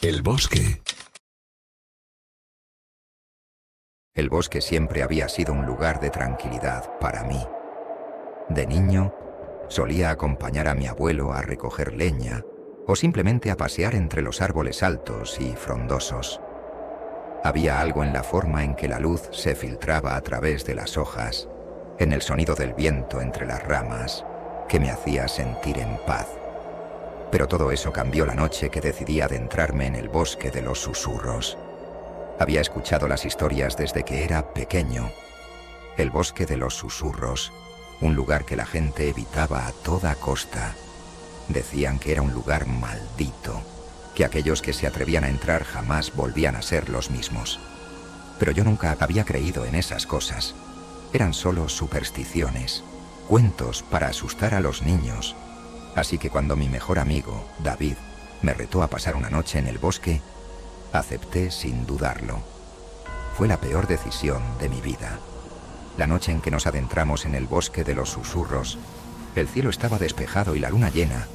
El bosque. El bosque siempre había sido un lugar de tranquilidad para mí. De niño, solía acompañar a mi abuelo a recoger leña o simplemente a pasear entre los árboles altos y frondosos. Había algo en la forma en que la luz se filtraba a través de las hojas, en el sonido del viento entre las ramas, que me hacía sentir en paz. Pero todo eso cambió la noche que decidí adentrarme en el bosque de los susurros. Había escuchado las historias desde que era pequeño. El bosque de los susurros, un lugar que la gente evitaba a toda costa. Decían que era un lugar maldito, que aquellos que se atrevían a entrar jamás volvían a ser los mismos. Pero yo nunca había creído en esas cosas. Eran solo supersticiones, cuentos para asustar a los niños. Así que cuando mi mejor amigo, David, me retó a pasar una noche en el bosque, acepté sin dudarlo. Fue la peor decisión de mi vida. La noche en que nos adentramos en el bosque de los susurros, el cielo estaba despejado y la luna llena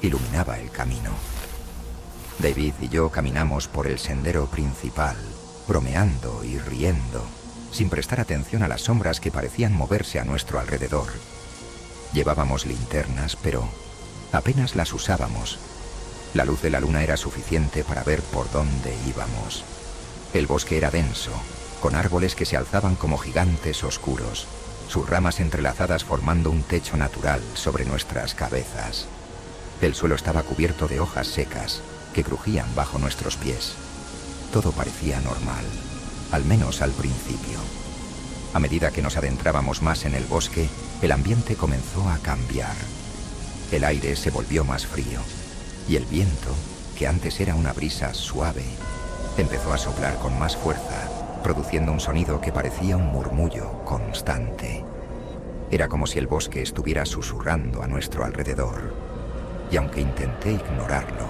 iluminaba el camino. David y yo caminamos por el sendero principal, bromeando y riendo, sin prestar atención a las sombras que parecían moverse a nuestro alrededor. Llevábamos linternas, pero apenas las usábamos. La luz de la luna era suficiente para ver por dónde íbamos. El bosque era denso, con árboles que se alzaban como gigantes oscuros, sus ramas entrelazadas formando un techo natural sobre nuestras cabezas. El suelo estaba cubierto de hojas secas que crujían bajo nuestros pies. Todo parecía normal, al menos al principio. A medida que nos adentrábamos más en el bosque, el ambiente comenzó a cambiar. El aire se volvió más frío, y el viento, que antes era una brisa suave, empezó a soplar con más fuerza, produciendo un sonido que parecía un murmullo constante. Era como si el bosque estuviera susurrando a nuestro alrededor, y aunque intenté ignorarlo,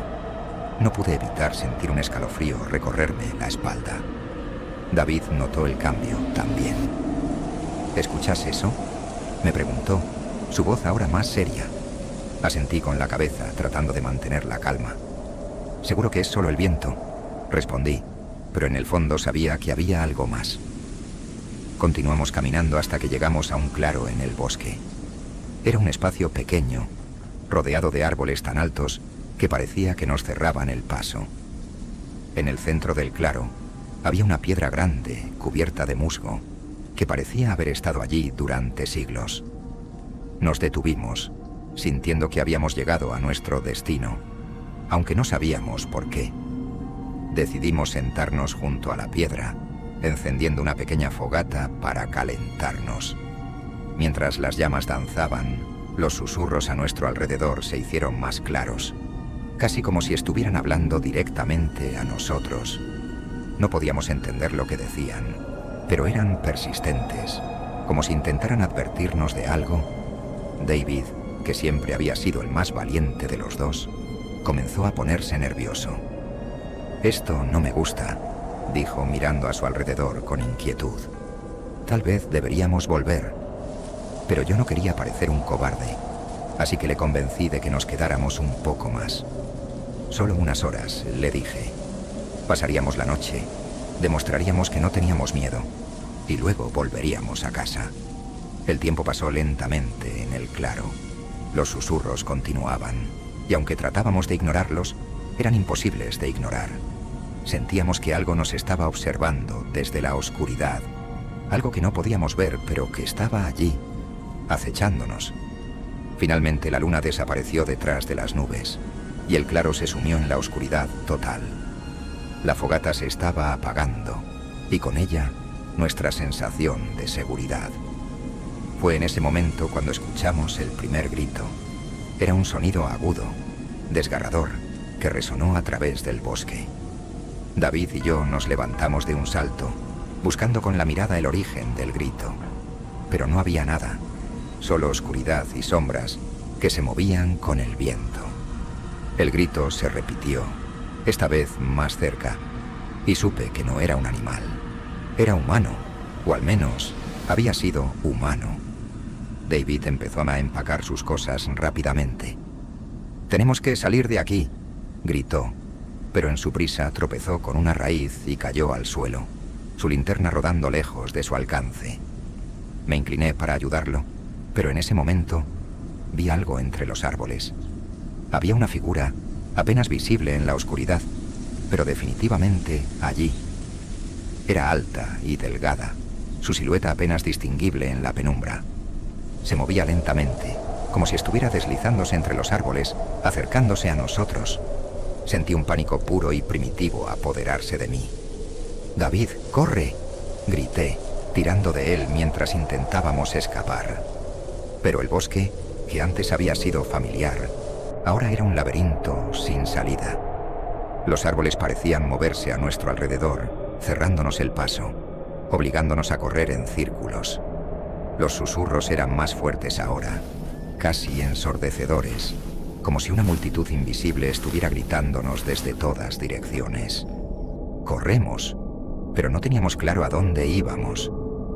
no pude evitar sentir un escalofrío recorrerme la espalda. David notó el cambio también. ¿Escuchas eso?, me preguntó, su voz ahora más seria. Asentí con la cabeza, tratando de mantener la calma. «Seguro que es solo el viento», respondí, pero en el fondo sabía que había algo más. Continuamos caminando hasta que llegamos a un claro en el bosque. Era un espacio pequeño, rodeado de árboles tan altos que parecía que nos cerraban el paso. En el centro del claro había una piedra grande, cubierta de musgo, que parecía haber estado allí durante siglos. Nos detuvimos, sintiendo que habíamos llegado a nuestro destino, aunque no sabíamos por qué. Decidimos sentarnos junto a la piedra, encendiendo una pequeña fogata para calentarnos. Mientras las llamas danzaban, los susurros a nuestro alrededor se hicieron más claros, casi como si estuvieran hablando directamente a nosotros. No podíamos entender lo que decían, pero eran persistentes, como si intentaran advertirnos de algo. David, que siempre había sido el más valiente de los dos, comenzó a ponerse nervioso. «Esto no me gusta», dijo mirando a su alrededor con inquietud. «Tal vez deberíamos volver». Pero yo no quería parecer un cobarde, así que le convencí de que nos quedáramos un poco más. «Solo unas horas», le dije. «Pasaríamos la noche, demostraríamos que no teníamos miedo, y luego volveríamos a casa». El tiempo pasó lentamente en el claro. Los susurros continuaban, y aunque tratábamos de ignorarlos, eran imposibles de ignorar. Sentíamos que algo nos estaba observando desde la oscuridad, algo que no podíamos ver, pero que estaba allí, acechándonos. Finalmente la luna desapareció detrás de las nubes, y el claro se sumió en la oscuridad total. La fogata se estaba apagando, y con ella, nuestra sensación de seguridad. Fue en ese momento cuando escuchamos el primer grito. Era un sonido agudo, desgarrador, que resonó a través del bosque. David y yo nos levantamos de un salto, buscando con la mirada el origen del grito. Pero no había nada, solo oscuridad y sombras que se movían con el viento. El grito se repitió, esta vez más cerca, y supe que no era un animal. Era humano, o al menos había sido humano. David empezó a empacar sus cosas rápidamente. «Tenemos que salir de aquí», gritó. pero en su prisa tropezó con una raíz y cayó al suelo, su linterna rodando lejos de su alcance. Me incliné para ayudarlo, pero en ese momento vi algo entre los árboles. Había una figura apenas visible en la oscuridad, pero definitivamente allí. Era alta y delgada, su silueta apenas distinguible en la penumbra. Se movía lentamente, como si estuviera deslizándose entre los árboles, acercándose a nosotros. Sentí un pánico puro y primitivo apoderarse de mí. «David, corre», grité, tirando de él mientras intentábamos escapar. Pero el bosque, que antes había sido familiar, ahora era un laberinto sin salida. Los árboles parecían moverse a nuestro alrededor, cerrándonos el paso, obligándonos a correr en círculos. Los susurros eran más fuertes ahora, casi ensordecedores, como si una multitud invisible estuviera gritándonos desde todas direcciones. Corremos, pero no teníamos claro a dónde íbamos.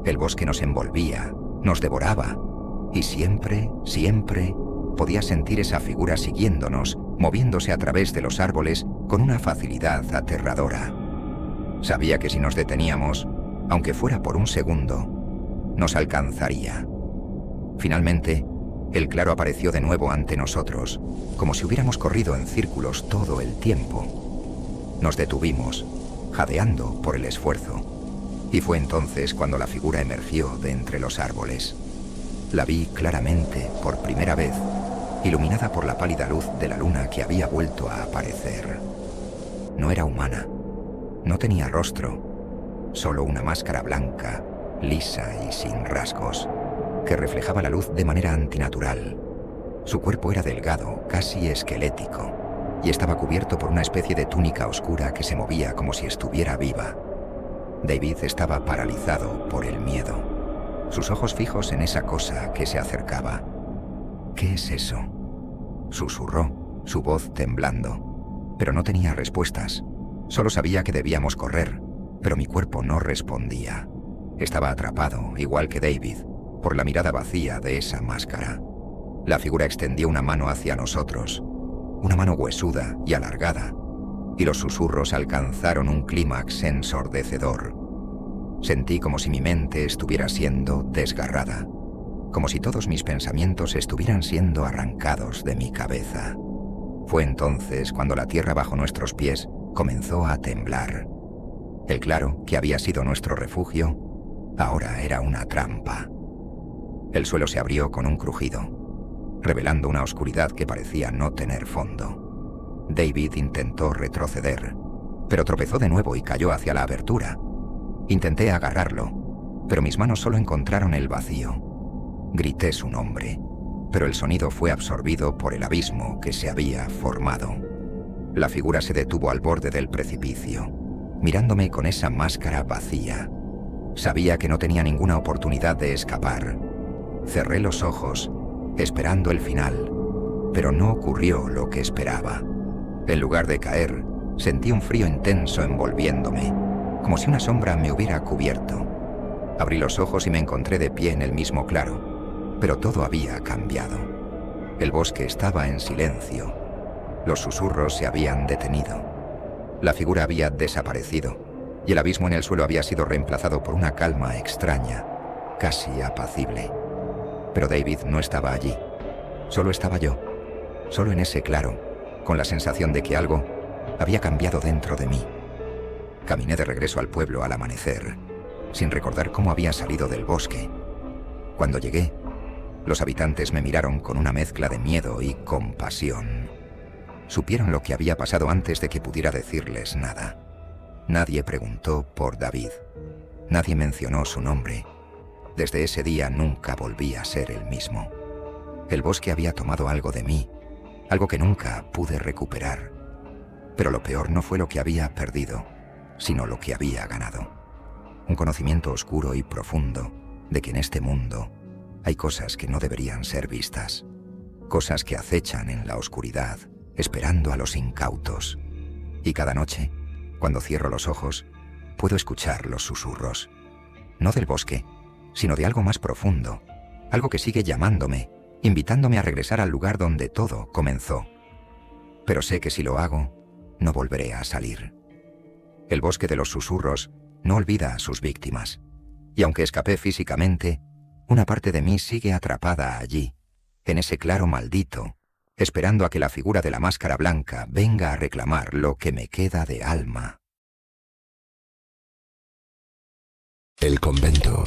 El bosque nos envolvía, nos devoraba, y siempre podía sentir esa figura siguiéndonos, moviéndose a través de los árboles con una facilidad aterradora. Sabía que si nos deteníamos, aunque fuera por un segundo, nos alcanzaría. Finalmente, el claro apareció de nuevo ante nosotros, como si hubiéramos corrido en círculos todo el tiempo. Nos detuvimos, jadeando por el esfuerzo, y fue entonces cuando la figura emergió de entre los árboles. La vi claramente por primera vez, iluminada por la pálida luz de la luna que había vuelto a aparecer. No era humana, no tenía rostro, solo una máscara blanca, lisa y sin rasgos, que reflejaba la luz de manera antinatural. Su cuerpo era delgado, casi esquelético, y estaba cubierto por una especie de túnica oscura que se movía como si estuviera viva. David estaba paralizado por el miedo, sus ojos fijos en esa cosa que se acercaba. «¿Qué es eso?», susurró, su voz temblando, pero no tenía respuestas. Solo sabía que debíamos correr, pero mi cuerpo no respondía. Estaba atrapado, igual que David, por la mirada vacía de esa máscara. La figura extendió una mano hacia nosotros, una mano huesuda y alargada, y los susurros alcanzaron un clímax ensordecedor. Sentí como si mi mente estuviera siendo desgarrada, como si todos mis pensamientos estuvieran siendo arrancados de mi cabeza. Fue entonces cuando la tierra bajo nuestros pies comenzó a temblar. El claro, que había sido nuestro refugio, ahora era una trampa. El suelo se abrió con un crujido, revelando una oscuridad que parecía no tener fondo. David intentó retroceder, pero tropezó de nuevo y cayó hacia la abertura. Intenté agarrarlo, pero mis manos solo encontraron el vacío. Grité su nombre, pero el sonido fue absorbido por el abismo que se había formado. La figura se detuvo al borde del precipicio, mirándome con esa máscara vacía. Sabía que no tenía ninguna oportunidad de escapar. Cerré los ojos, esperando el final, pero no ocurrió lo que esperaba. En lugar de caer, sentí un frío intenso envolviéndome, como si una sombra me hubiera cubierto. Abrí los ojos y me encontré de pie en el mismo claro, pero todo había cambiado. El bosque estaba en silencio. Los susurros se habían detenido. La figura había desaparecido, y el abismo en el suelo había sido reemplazado por una calma extraña, casi apacible. Pero David no estaba allí. Solo estaba yo, solo en ese claro, con la sensación de que algo había cambiado dentro de mí. Caminé de regreso al pueblo al amanecer, sin recordar cómo había salido del bosque. Cuando llegué, los habitantes me miraron con una mezcla de miedo y compasión. Supieron lo que había pasado antes de que pudiera decirles nada. Nadie preguntó por David. Nadie mencionó su nombre. Desde ese día nunca volví a ser el mismo. El bosque había tomado algo de mí, algo que nunca pude recuperar. Pero lo peor no fue lo que había perdido, sino lo que había ganado. Un conocimiento oscuro y profundo de que en este mundo hay cosas que no deberían ser vistas, cosas que acechan en la oscuridad, esperando a los incautos. Y cada noche, cuando cierro los ojos, puedo escuchar los susurros, no del bosque, sino de algo más profundo, algo que sigue llamándome, invitándome a regresar al lugar donde todo comenzó. Pero sé que si lo hago, no volveré a salir. El bosque de los susurros no olvida a sus víctimas, y aunque escapé físicamente, una parte de mí sigue atrapada allí, en ese claro maldito, esperando a que la figura de la máscara blanca venga a reclamar lo que me queda de alma. El convento.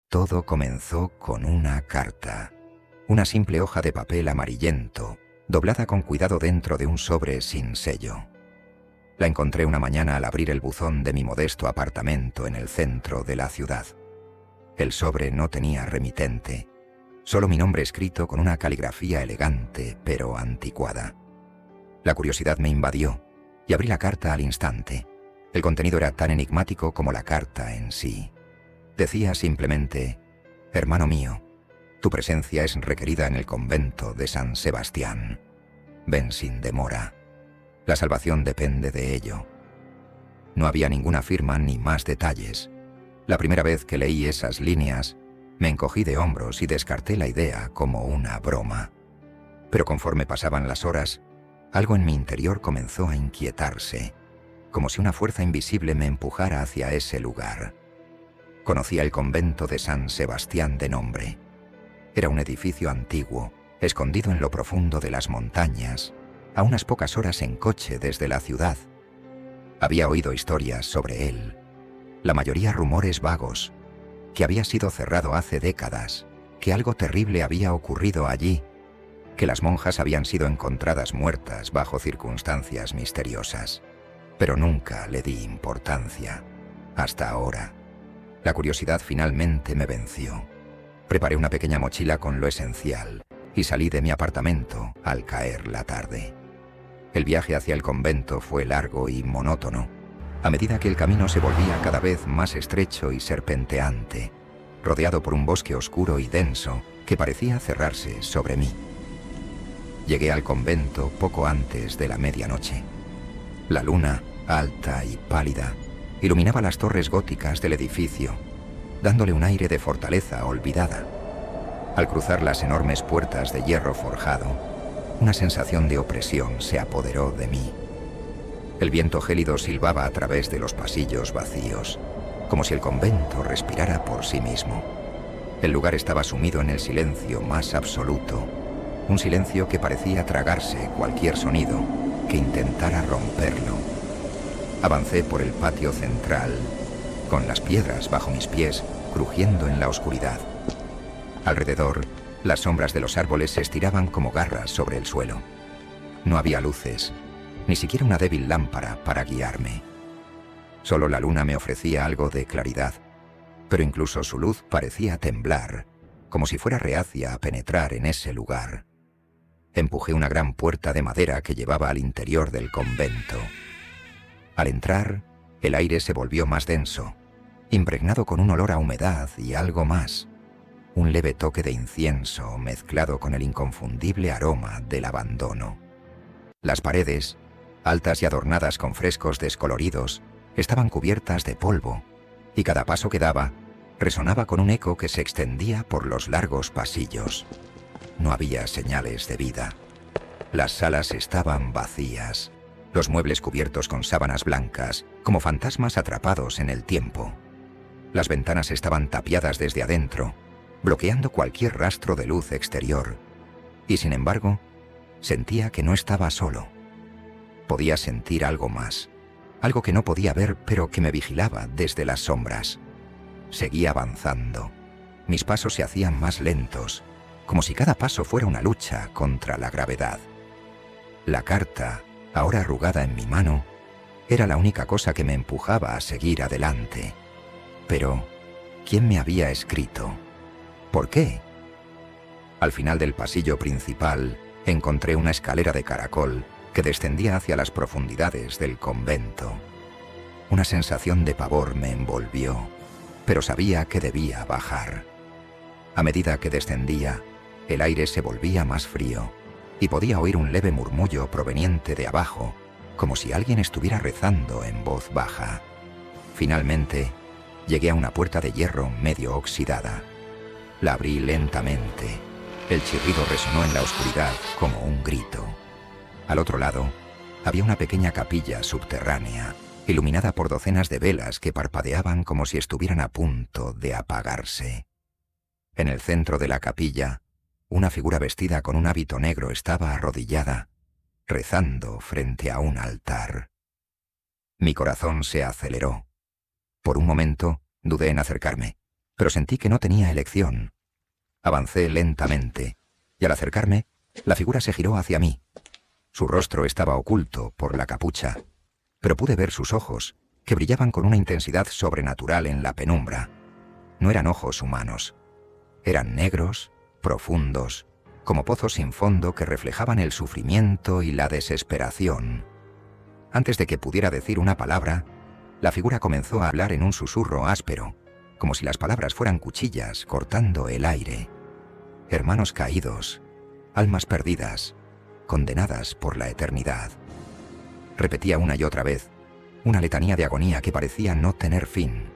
Todo comenzó con una carta, una simple hoja de papel amarillento, doblada con cuidado dentro de un sobre sin sello. La encontré una mañana al abrir el buzón de mi modesto apartamento en el centro de la ciudad. El sobre no tenía remitente, solo mi nombre escrito con una caligrafía elegante pero anticuada. La curiosidad me invadió y abrí la carta al instante. El contenido era tan enigmático como la carta en sí. Decía simplemente: «Hermano mío, tu presencia es requerida en el convento de San Sebastián. Ven sin demora. La salvación depende de ello». No había ninguna firma ni más detalles. La primera vez que leí esas líneas, me encogí de hombros y descarté la idea como una broma. Pero conforme pasaban las horas, algo en mi interior comenzó a inquietarse, como si una fuerza invisible me empujara hacia ese lugar. Conocía el convento de San Sebastián de nombre. Era un edificio antiguo, escondido en lo profundo de las montañas, a unas pocas horas en coche desde la ciudad. Había oído historias sobre él, la mayoría rumores vagos, que había sido cerrado hace décadas, que algo terrible había ocurrido allí, que las monjas habían sido encontradas muertas bajo circunstancias misteriosas. Pero nunca le di importancia, hasta ahora. La curiosidad finalmente me venció. Preparé una pequeña mochila con lo esencial y salí de mi apartamento al caer la tarde. El viaje hacia el convento fue largo y monótono, a medida que el camino se volvía cada vez más estrecho y serpenteante, rodeado por un bosque oscuro y denso que parecía cerrarse sobre mí. Llegué al convento poco antes de la medianoche. La luna, alta y pálida, iluminaba las torres góticas del edificio, dándole un aire de fortaleza olvidada. Al cruzar las enormes puertas de hierro forjado, una sensación de opresión se apoderó de mí. El viento gélido silbaba a través de los pasillos vacíos, como si el convento respirara por sí mismo. El lugar estaba sumido en el silencio más absoluto, un silencio que parecía tragarse cualquier sonido que intentara romperlo. Avancé por el patio central, con las piedras bajo mis pies crujiendo en la oscuridad. Alrededor, las sombras de los árboles se estiraban como garras sobre el suelo. No había luces, ni siquiera una débil lámpara para guiarme. Solo la luna me ofrecía algo de claridad, pero incluso su luz parecía temblar, como si fuera reacia a penetrar en ese lugar. Empujé una gran puerta de madera que llevaba al interior del convento. Al entrar, el aire se volvió más denso, impregnado con un olor a humedad y algo más, un leve toque de incienso mezclado con el inconfundible aroma del abandono. Las paredes, altas y adornadas con frescos descoloridos, estaban cubiertas de polvo, y cada paso que daba resonaba con un eco que se extendía por los largos pasillos. No había señales de vida. Las salas estaban vacías, los muebles cubiertos con sábanas blancas, como fantasmas atrapados en el tiempo. Las ventanas estaban tapiadas desde adentro, bloqueando cualquier rastro de luz exterior, y sin embargo, sentía que no estaba solo. Podía sentir algo más, algo que no podía ver pero que me vigilaba desde las sombras. Seguía avanzando. Mis pasos se hacían más lentos, como si cada paso fuera una lucha contra la gravedad. La carta, ahora arrugada en mi mano, era la única cosa que me empujaba a seguir adelante. Pero, ¿quién me había escrito? ¿Por qué? Al final del pasillo principal, encontré una escalera de caracol que descendía hacia las profundidades del convento. Una sensación de pavor me envolvió, pero sabía que debía bajar. A medida que descendía, el aire se volvía más frío y podía oír un leve murmullo proveniente de abajo, como si alguien estuviera rezando en voz baja. Finalmente, llegué a una puerta de hierro medio oxidada. La abrí lentamente El chirrido resonó en la oscuridad como un grito. Al otro lado, había una pequeña capilla subterránea, iluminada por docenas de velas que parpadeaban como si estuvieran a punto de apagarse. En el centro de la capilla, una figura vestida con un hábito negro estaba arrodillada, rezando frente a un altar. Mi corazón se aceleró. Por un momento dudé en acercarme, pero sentí que no tenía elección. Avancé lentamente, y al acercarme, la figura se giró hacia mí. Su rostro estaba oculto por la capucha, pero pude ver sus ojos, que brillaban con una intensidad sobrenatural en la penumbra. No eran ojos humanos. Eran negros, profundos, como pozos sin fondo que reflejaban el sufrimiento y la desesperación. Antes de que pudiera decir una palabra, la figura comenzó a hablar en un susurro áspero, como si las palabras fueran cuchillas cortando el aire. Hermanos caídos, almas perdidas, condenadas por la eternidad. Repetía una y otra vez, una letanía de agonía que parecía no tener fin.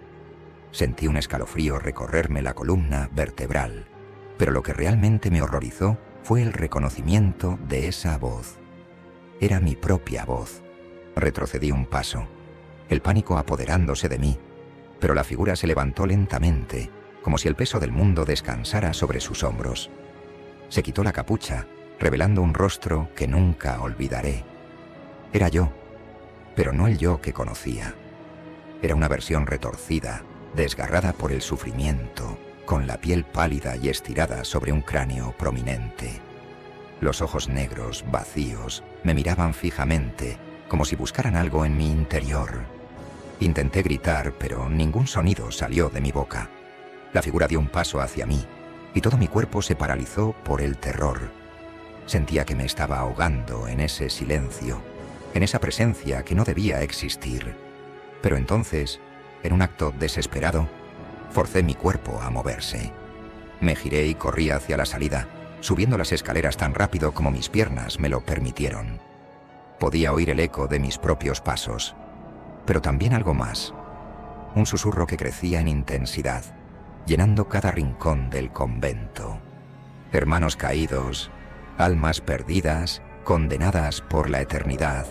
Sentí un escalofrío recorrerme la columna vertebral, pero lo que realmente me horrorizó fue el reconocimiento de esa voz. Era mi propia voz. Retrocedí un paso, el pánico apoderándose de mí, pero la figura se levantó lentamente, como si el peso del mundo descansara sobre sus hombros. Se quitó la capucha, revelando un rostro que nunca olvidaré. Era yo, pero no el yo que conocía. Era una versión retorcida, desgarrada por el sufrimiento, con la piel pálida y estirada sobre un cráneo prominente. Los ojos negros, vacíos, me miraban fijamente, como si buscaran algo en mi interior. Intenté gritar, pero ningún sonido salió de mi boca. La figura dio un paso hacia mí, y todo mi cuerpo se paralizó por el terror. Sentía que me estaba ahogando en ese silencio, en esa presencia que no debía existir. Pero entonces, en un acto desesperado, forcé mi cuerpo a moverse. Me giré y corrí hacia la salida, subiendo las escaleras tan rápido como mis piernas me lo permitieron. Podía oír el eco de mis propios pasos, pero también algo más. Un susurro que crecía en intensidad, llenando cada rincón del convento. Hermanos caídos, almas perdidas, condenadas por la eternidad.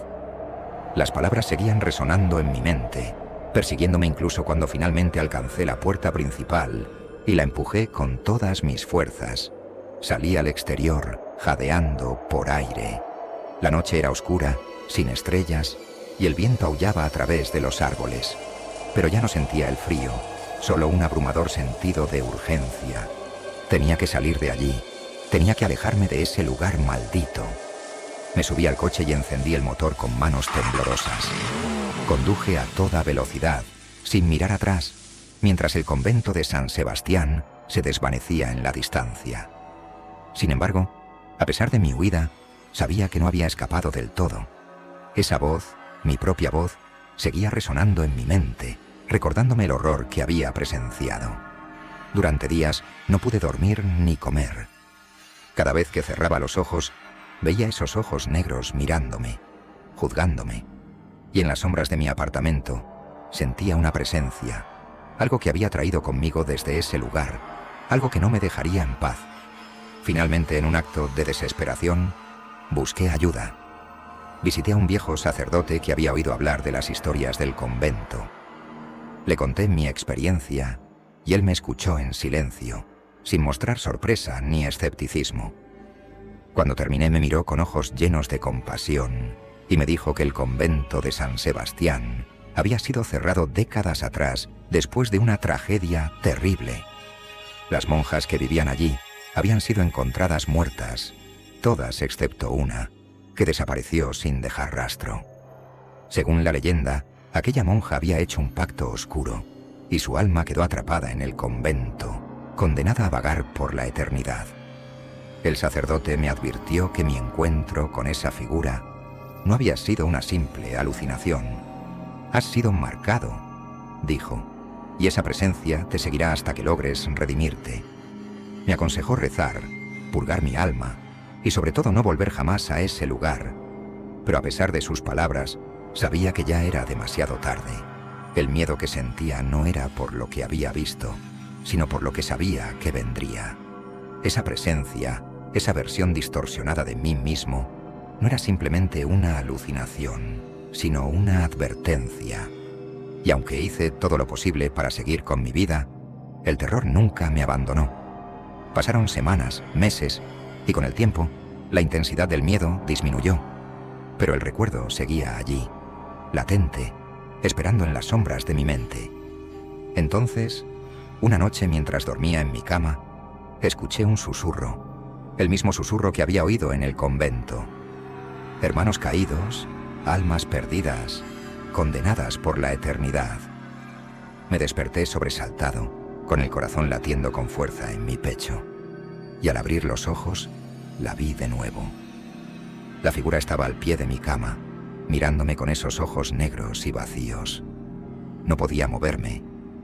Las palabras seguían resonando en mi mente, persiguiéndome incluso cuando finalmente alcancé la puerta principal y la empujé con todas mis fuerzas. Salí al exterior, jadeando por aire. La noche era oscura, sin estrellas, y el viento aullaba a través de los árboles. Pero ya no sentía el frío, solo un abrumador sentido de urgencia. Tenía que salir de allí, tenía que alejarme de ese lugar maldito. Me subí al coche y encendí el motor con manos temblorosas. Conduje a toda velocidad, sin mirar atrás, mientras el convento de San Sebastián se desvanecía en la distancia. Sin embargo, a pesar de mi huida, sabía que no había escapado del todo. Esa voz, mi propia voz, seguía resonando en mi mente, recordándome el horror que había presenciado. Durante días no pude dormir ni comer. Cada vez que cerraba los ojos, veía esos ojos negros mirándome, juzgándome, y en las sombras de mi apartamento sentía una presencia, algo que había traído conmigo desde ese lugar, algo que no me dejaría en paz. Finalmente, en un acto de desesperación, busqué ayuda. Visité a un viejo sacerdote que había oído hablar de las historias del convento. Le conté mi experiencia y él me escuchó en silencio, sin mostrar sorpresa ni escepticismo. Cuando terminé me miró con ojos llenos de compasión y me dijo que el convento de San Sebastián había sido cerrado décadas atrás después de una tragedia terrible. Las monjas que vivían allí habían sido encontradas muertas, todas excepto una, que desapareció sin dejar rastro. Según la leyenda, aquella monja había hecho un pacto oscuro y su alma quedó atrapada en el convento, condenada a vagar por la eternidad. El sacerdote me advirtió que mi encuentro con esa figura no había sido una simple alucinación. Has sido marcado, dijo, y esa presencia te seguirá hasta que logres redimirte. Me aconsejó rezar, purgar mi alma y sobre todo no volver jamás a ese lugar. Pero a pesar de sus palabras, sabía que ya era demasiado tarde. El miedo que sentía no era por lo que había visto, sino por lo que sabía que vendría. Esa presencia esa versión distorsionada de mí mismo, no era simplemente una alucinación, sino una advertencia. Y aunque hice todo lo posible para seguir con mi vida, el terror nunca me abandonó. Pasaron semanas, meses, y con el tiempo, la intensidad del miedo disminuyó. Pero el recuerdo seguía allí, latente, esperando en las sombras de mi mente. Entonces, una noche mientras dormía en mi cama, escuché un susurro, el mismo susurro que había oído en el convento. Hermanos caídos, almas perdidas, condenadas por la eternidad. Me desperté sobresaltado, con el corazón latiendo con fuerza en mi pecho. Y al abrir los ojos, la vi de nuevo. La figura estaba al pie de mi cama, mirándome con esos ojos negros y vacíos. No podía moverme,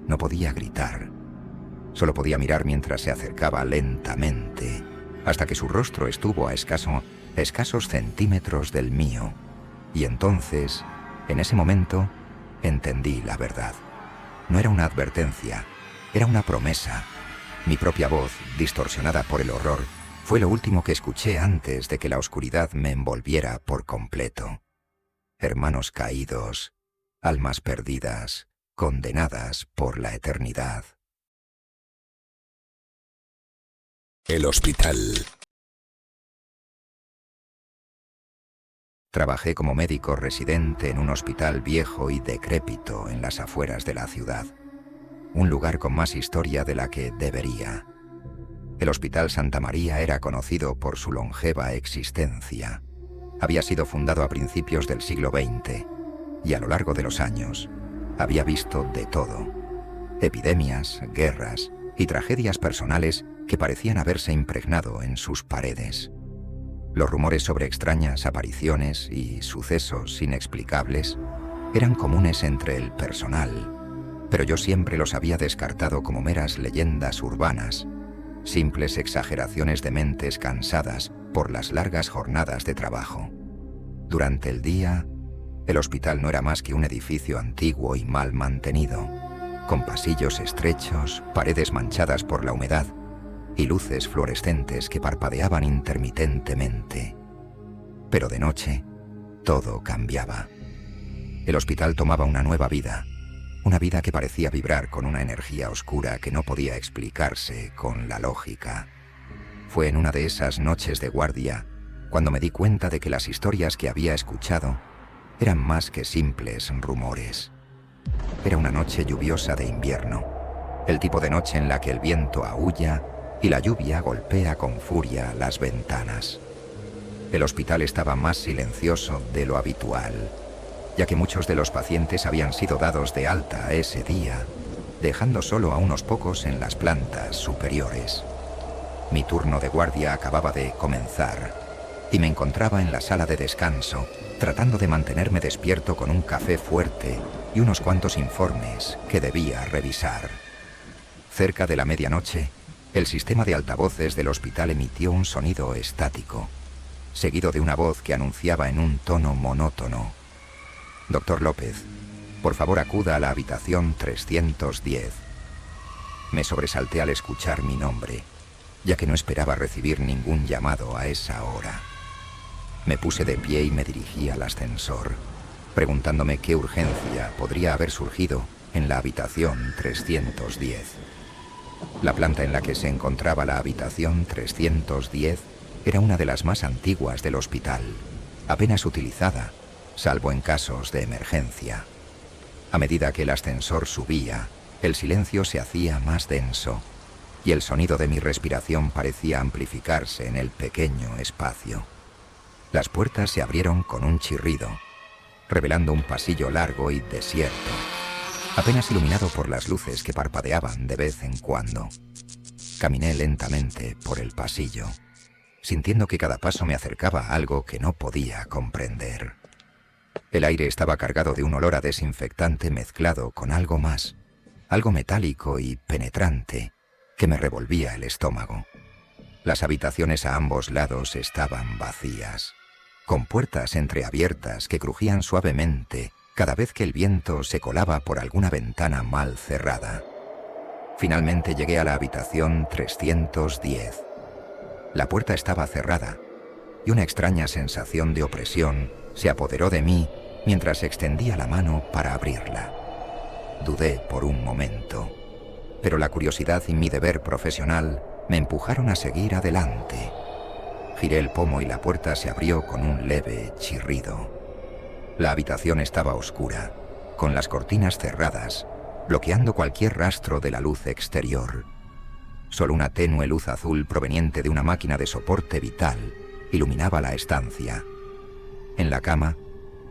no podía gritar. Solo podía mirar mientras se acercaba lentamente, hasta que su rostro estuvo a escasos centímetros del mío. Y entonces, en ese momento, entendí la verdad. No era una advertencia, era una promesa. Mi propia voz, distorsionada por el horror, fue lo último que escuché antes de que la oscuridad me envolviera por completo. Hermanos caídos, almas perdidas, condenadas por la eternidad. El hospital. Trabajé como médico residente en un hospital viejo y decrépito en las afueras de la ciudad. Un lugar con más historia de la que debería. El Hospital Santa María era conocido por su longeva existencia. Había sido fundado a principios del siglo XX y a lo largo de los años había visto de todo. Epidemias, guerras y tragedias personales que parecían haberse impregnado en sus paredes. Los rumores sobre extrañas apariciones y sucesos inexplicables eran comunes entre el personal, pero yo siempre los había descartado como meras leyendas urbanas, simples exageraciones de mentes cansadas por las largas jornadas de trabajo. Durante el día, el hospital no era más que un edificio antiguo y mal mantenido, con pasillos estrechos, paredes manchadas por la humedad y luces fluorescentes que parpadeaban intermitentemente. Pero de noche, todo cambiaba. El hospital tomaba una nueva vida, una vida que parecía vibrar con una energía oscura que no podía explicarse con la lógica. Fue en una de esas noches de guardia cuando me di cuenta de que las historias que había escuchado eran más que simples rumores. Era una noche lluviosa de invierno, el tipo de noche en la que el viento aúlla y la lluvia golpea con furia las ventanas. El hospital estaba más silencioso de lo habitual, ya que muchos de los pacientes habían sido dados de alta ese día, dejando solo a unos pocos en las plantas superiores. Mi turno de guardia acababa de comenzar y me encontraba en la sala de descanso, tratando de mantenerme despierto con un café fuerte y unos cuantos informes que debía revisar. Cerca de la medianoche, el sistema de altavoces del hospital emitió un sonido estático, seguido de una voz que anunciaba en un tono monótono: «Doctor López, por favor acuda a la habitación 310». Me sobresalté al escuchar mi nombre, ya que no esperaba recibir ningún llamado a esa hora. Me puse de pie y me dirigí al ascensor, preguntándome qué urgencia podría haber surgido en la habitación 310. La planta en la que se encontraba la habitación 310 era una de las más antiguas del hospital, apenas utilizada, salvo en casos de emergencia. A medida que el ascensor subía, el silencio se hacía más denso y el sonido de mi respiración parecía amplificarse en el pequeño espacio. Las puertas se abrieron con un chirrido, revelando un pasillo largo y desierto, apenas iluminado por las luces que parpadeaban de vez en cuando. Caminé lentamente por el pasillo, sintiendo que cada paso me acercaba a algo que no podía comprender. El aire estaba cargado de un olor a desinfectante mezclado con algo más, algo metálico y penetrante, que me revolvía el estómago. Las habitaciones a ambos lados estaban vacías, con puertas entreabiertas que crujían suavemente cada vez que el viento se colaba por alguna ventana mal cerrada. Finalmente llegué a la habitación 310. La puerta estaba cerrada y una extraña sensación de opresión se apoderó de mí mientras extendía la mano para abrirla. Dudé por un momento, pero la curiosidad y mi deber profesional me empujaron a seguir adelante. Giré el pomo y la puerta se abrió con un leve chirrido. La habitación estaba oscura, con las cortinas cerradas, bloqueando cualquier rastro de la luz exterior. Solo una tenue luz azul proveniente de una máquina de soporte vital iluminaba la estancia. En la cama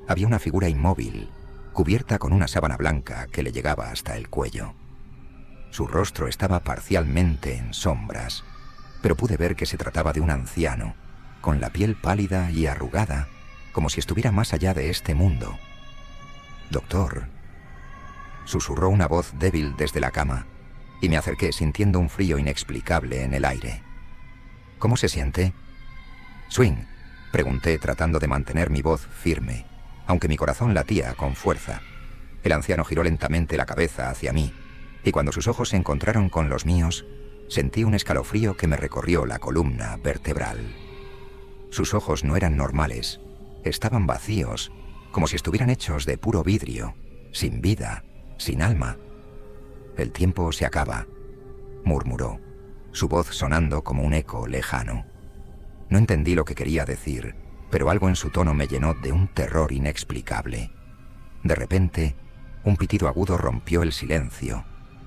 había una figura inmóvil, cubierta con una sábana blanca que le llegaba hasta el cuello. Su rostro estaba parcialmente en sombras, pero pude ver que se trataba de un anciano, con la piel pálida y arrugada, como si estuviera más allá de este mundo. «Doctor», susurró una voz débil desde la cama, y me acerqué sintiendo un frío inexplicable en el aire. «¿Cómo se siente?» «Swing», pregunté tratando de mantener mi voz firme, aunque mi corazón latía con fuerza. El anciano giró lentamente la cabeza hacia mí, y cuando sus ojos se encontraron con los míos, sentí un escalofrío que me recorrió la columna vertebral. Sus ojos no eran normales, estaban vacíos, como si estuvieran hechos de puro vidrio, sin vida, sin alma. «El tiempo se acaba», murmuró, su voz sonando como un eco lejano. No entendí lo que quería decir, pero algo en su tono me llenó de un terror inexplicable. De repente, un pitido agudo rompió el silencio,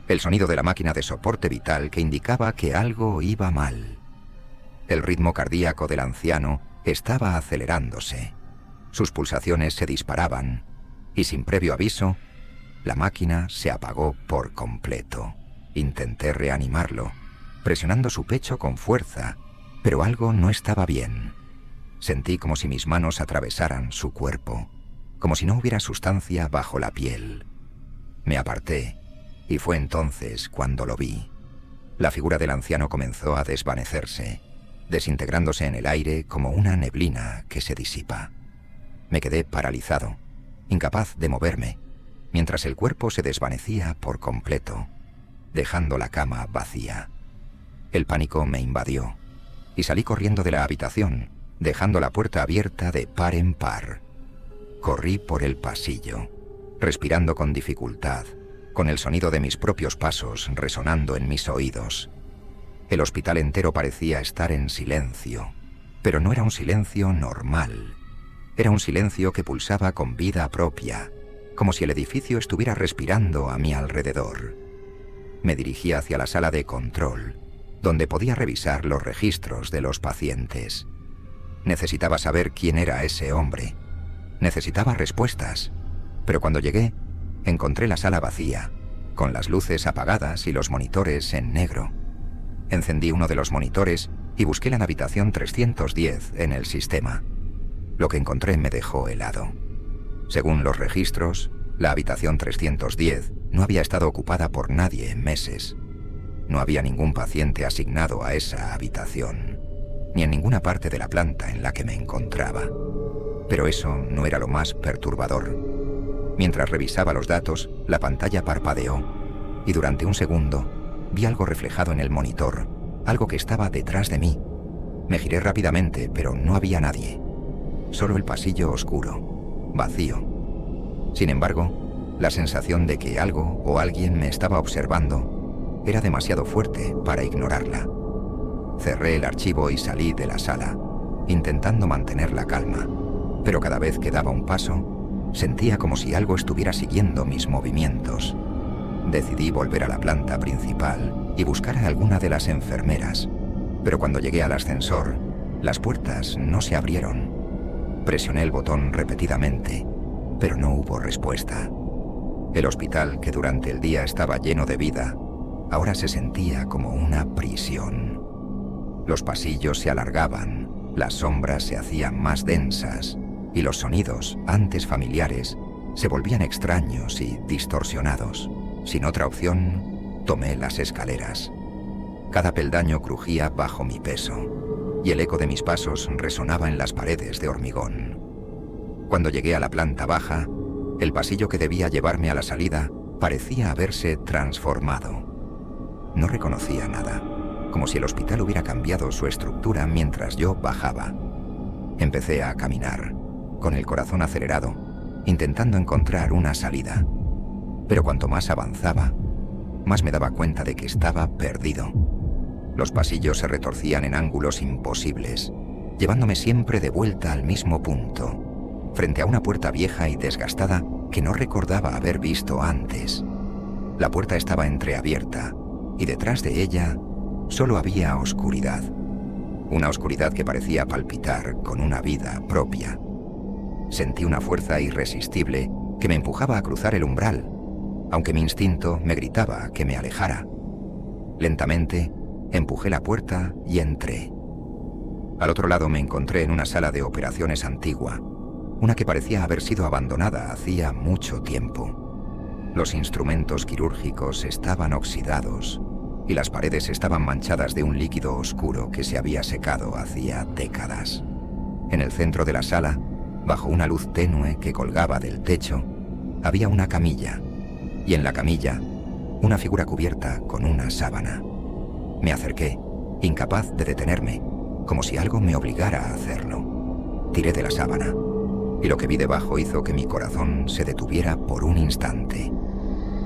el sonido de la máquina de soporte vital que indicaba que algo iba mal. El ritmo cardíaco del anciano estaba acelerándose. Sus pulsaciones se disparaban, y sin previo aviso, la máquina se apagó por completo. Intenté reanimarlo, presionando su pecho con fuerza, pero algo no estaba bien. Sentí como si mis manos atravesaran su cuerpo, como si no hubiera sustancia bajo la piel. Me aparté, y fue entonces cuando lo vi. La figura del anciano comenzó a desvanecerse, desintegrándose en el aire como una neblina que se disipa. Me quedé paralizado, incapaz de moverme, mientras el cuerpo se desvanecía por completo, dejando la cama vacía. El pánico me invadió, y salí corriendo de la habitación, dejando la puerta abierta de par en par. Corrí por el pasillo, respirando con dificultad, con el sonido de mis propios pasos resonando en mis oídos. El hospital entero parecía estar en silencio, pero no era un silencio normal. Era un silencio que pulsaba con vida propia, como si el edificio estuviera respirando a mi alrededor. Me dirigí hacia la sala de control, donde podía revisar los registros de los pacientes. Necesitaba saber quién era ese hombre. Necesitaba respuestas, pero cuando llegué, encontré la sala vacía, con las luces apagadas y los monitores en negro. Encendí uno de los monitores y busqué la habitación 310 en el sistema. Lo que encontré me dejó helado. Según los registros, la habitación 310 no había estado ocupada por nadie en meses. No había ningún paciente asignado a esa habitación, ni en ninguna parte de la planta en la que me encontraba. Pero eso no era lo más perturbador. Mientras revisaba los datos, la pantalla parpadeó, y durante un segundo vi algo reflejado en el monitor, algo que estaba detrás de mí. Me giré rápidamente, pero no había nadie. Solo el pasillo oscuro, vacío. Sin embargo, la sensación de que algo o alguien me estaba observando era demasiado fuerte para ignorarla. Cerré el archivo y salí de la sala, intentando mantener la calma, pero cada vez que daba un paso, sentía como si algo estuviera siguiendo mis movimientos. Decidí volver a la planta principal y buscar a alguna de las enfermeras, pero cuando llegué al ascensor, las puertas no se abrieron. Presioné el botón repetidamente, pero no hubo respuesta. El hospital, que durante el día estaba lleno de vida, ahora se sentía como una prisión. Los pasillos se alargaban, las sombras se hacían más densas, y los sonidos, antes familiares, se volvían extraños y distorsionados. Sin otra opción, tomé las escaleras. Cada peldaño crujía bajo mi peso, y el eco de mis pasos resonaba en las paredes de hormigón. Cuando llegué a la planta baja, el pasillo que debía llevarme a la salida parecía haberse transformado. No reconocía nada. como si el hospital hubiera cambiado su estructura mientras yo bajaba. Empecé a caminar, con el corazón acelerado, intentando encontrar una salida. Pero cuanto más avanzaba, más me daba cuenta de que estaba perdido. Los pasillos se retorcían en ángulos imposibles, llevándome siempre de vuelta al mismo punto, frente a una puerta vieja y desgastada que no recordaba haber visto antes. La puerta estaba entreabierta y detrás de ella solo había oscuridad. Una oscuridad que parecía palpitar con una vida propia. Sentí una fuerza irresistible que me empujaba a cruzar el umbral, aunque mi instinto me gritaba que me alejara. Lentamente, empujé la puerta y entré. Al otro lado me encontré en una sala de operaciones antigua, una que parecía haber sido abandonada hacía mucho tiempo. Los instrumentos quirúrgicos estaban oxidados y las paredes estaban manchadas de un líquido oscuro que se había secado hacía décadas. En el centro de la sala, bajo una luz tenue que colgaba del techo, había una camilla, y en la camilla, una figura cubierta con una sábana. Me acerqué, incapaz de detenerme, como si algo me obligara a hacerlo. Tiré de la sábana, y lo que vi debajo hizo que mi corazón se detuviera por un instante.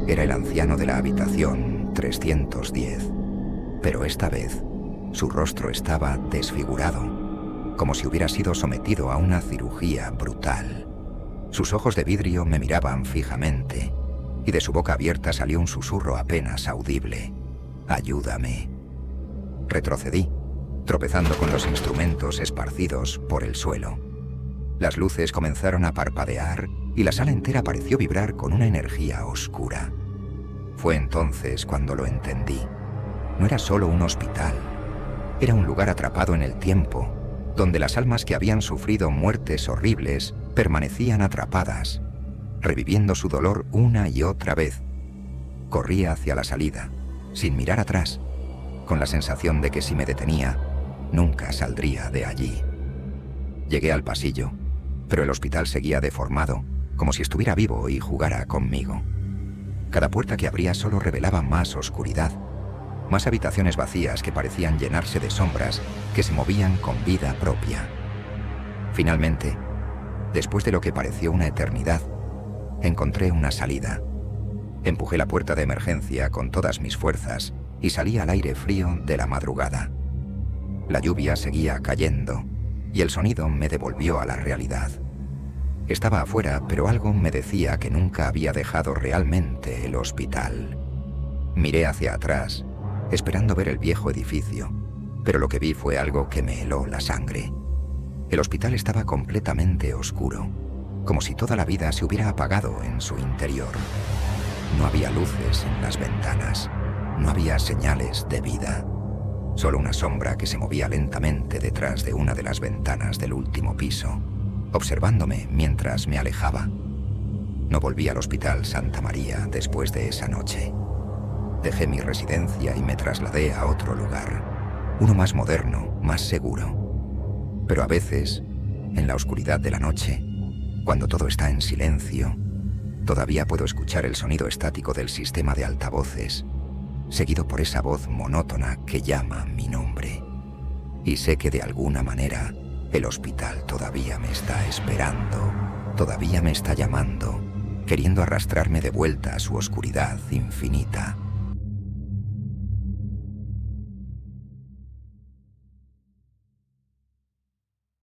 Era el anciano de la habitación 310, pero esta vez su rostro estaba desfigurado, como si hubiera sido sometido a una cirugía brutal. Sus ojos de vidrio me miraban fijamente, y de su boca abierta salió un susurro apenas audible. «Ayúdame». Retrocedí, tropezando con los instrumentos esparcidos por el suelo. Las luces comenzaron a parpadear y la sala entera pareció vibrar con una energía oscura. Fue entonces cuando lo entendí. No era solo un hospital, era un lugar atrapado en el tiempo, donde las almas que habían sufrido muertes horribles permanecían atrapadas, reviviendo su dolor una y otra vez. Corrí hacia la salida, sin mirar atrás, con la sensación de que si me detenía, nunca saldría de allí. Llegué al pasillo, pero el hospital seguía deformado, como si estuviera vivo y jugara conmigo. Cada puerta que abría solo revelaba más oscuridad, más habitaciones vacías que parecían llenarse de sombras que se movían con vida propia. Finalmente, después de lo que pareció una eternidad, encontré una salida. Empujé la puerta de emergencia con todas mis fuerzas y salí al aire frío de la madrugada. La lluvia seguía cayendo y el sonido me devolvió a la realidad. Estaba afuera, pero algo me decía que nunca había dejado realmente el hospital. Miré hacia atrás, esperando ver el viejo edificio, pero lo que vi fue algo que me heló la sangre. El hospital estaba completamente oscuro, como si toda la vida se hubiera apagado en su interior. No había luces en las ventanas, no había señales de vida. Solo una sombra que se movía lentamente detrás de una de las ventanas del último piso, observándome mientras me alejaba. No volví al Hospital Santa María después de esa noche. Dejé mi residencia y me trasladé a otro lugar, uno más moderno, más seguro. Pero a veces, en la oscuridad de la noche, cuando todo está en silencio, todavía puedo escuchar el sonido estático del sistema de altavoces, seguido por esa voz monótona que llama mi nombre. Y sé que de alguna manera el hospital todavía me está esperando, todavía me está llamando, queriendo arrastrarme de vuelta a su oscuridad infinita.